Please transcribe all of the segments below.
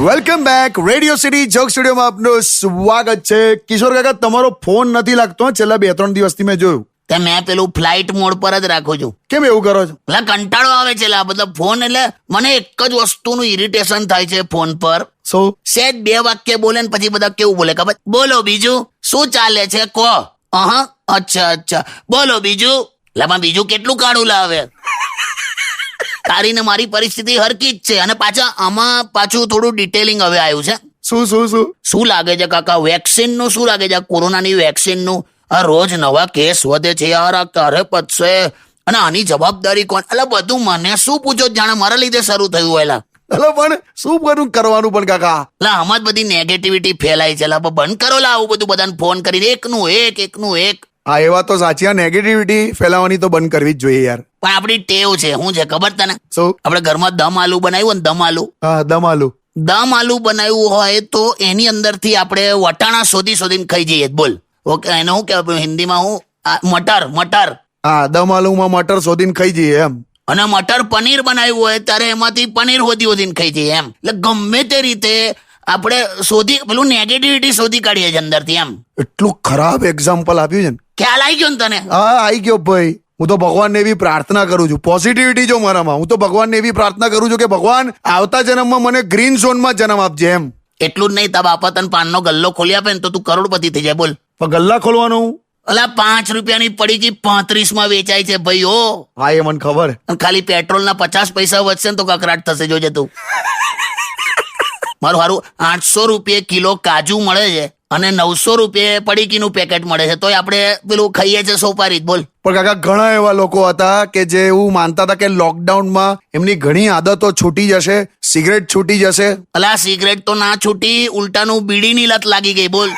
Welcome back. Radio city joke સ્ટુડિયોમાં આપનું સ્વાગત છે. કિશોર કાકા, તમારો ફોન નથી લાગતો છેલ્લા 2-3 દિવસથી મેં જોયું. તે મેં પેલું ફ્લાઇટ મોડ પર જ રાખું છું. કેમ એવું કરો છો? એટલે કંટાળો આવે છે મતલબ ફોન, એટલે મને એક જ વસ્તુનું ઇરિટેશન થાય છે ફોન પર. શું? સેજ 2 વાક્ય બોલે ને પછી બધા કેવું બોલે ખબર? બોલો બીજું શું ચાલે છે કહો. અચ્છા બોલો બીજું. એટલે બીજું કેટલું કાઢું લાવે. તારી ને મારી પરિસ્થિતિ હરકી જ છે. અને આમાં પાછું થોડું ડિટેલિંગ હવે આવ્યું છે. શું લાગે છે કાકા? વેક્સિન નું શું લાગે છે? કોરોનાની વેક્સિન નું આ રોજ નવા કેસ વધે છે યાર. આ ક્યારે પતશે? અને આની જવાબદારી કોણ? એટલે બધું મને શું પૂછો, જાણે મારા લીધે શરૂ થયું હોય. એટલે પણ શું કરવાનું પણ કાકા? એટલે આમાં જ બધી નેગેટિવિટી ફેલાય છે. બંધ કરો આવું બધું બધાને ફોન કરીને એકનું એક. હા, એ વાત તો સાચી. આ નેગેટિવિટી ફેલાવાની તો બંધ કરવી જ જોઈએ યાર. પણ આપણી ટેવ છે. શું છે ખબર તને? શું? આપણે ઘરમાં દમ આલુ બનાવ્યું ને, દમ આલુ. હા, દમ આલુ બનાવ્યું હોય તો એની અંદરથી આપણે વટાણા શોધીને ખાઈ જઈએ. બોલ. ઓકે, એને હું કે હિન્દીમાં હું મટર. હા, દમ આલુમાં મટર શોધીને ખાઈ જઈએ એમ. અને મટર પનીર બનાવ્યું હોય ત્યારે એમાંથી પનીર શોધીને ખાઈ જઈએ એમ. એટલે ગમે તે રીતે આપણે પેલું નેગેટિવિટી શોધી કાઢીએ છીએ અંદરથી એમ. એટલું ખરાબ એક્ઝામ્પલ આપ્યું છે ને. ખ્યાલ આવી ગયો ને તને? હા, આવી ગયો ભાઈ. હું તો ભગવાનને એવી પ્રાર્થના કરું છું, પોઝિટિવિટી જો મારામાં. હું તો ભગવાનને એવી પ્રાર્થના કરું છું કે ભગવાન આવતા જન્મમાં મને ગ્રીન ઝોનમાં જન્મ આપજે એમ. એટલું જ નહીં, તારા બાપા તને પાનનો ગલ્લો ખોલી આપે ને તો તું કરોડપતિ થઈ જાય. બોલ. પણ ગલ્લા ખોલવાનું? અલા 5 રૂપિયાની પડીકી 35 વેચાય છે ભાઈ. હા, એ મને ખબર. ખાલી પેટ્રોલના 50 પૈસા વધશે ને તો કકરાટ થશે, જોજે તું. મારું 800 રૂપિયે કિલો કાજુ મળે છે અને 900 રૂપિયે પડીકીનું પેકેટ મળે છે, તોય આપણે પેલું ખાઈએ છે સોપારી. બોલ. પણ કાકા, ઘણા એવા લોકો હતા કે જે એવું માનતા હતા કે લોકડાઉનમાં એમની ઘણી આદતો છૂટી જશે, સિગરેટ છૂટી જશે. અલા સિગરેટ તો ના છૂટી, ઉલટાનું બીડીની લત લાગી ગઈ. બોલ.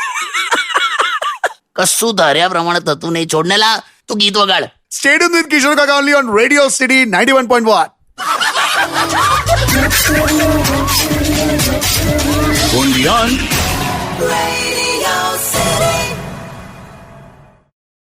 કશું ધાર્યા પ્રમાણે થતું નહીં. છોડને લા, તું ગીત વગાડ. Stay tuned with Kishore Kaka only on Radio City 91.1. Only on Radio City.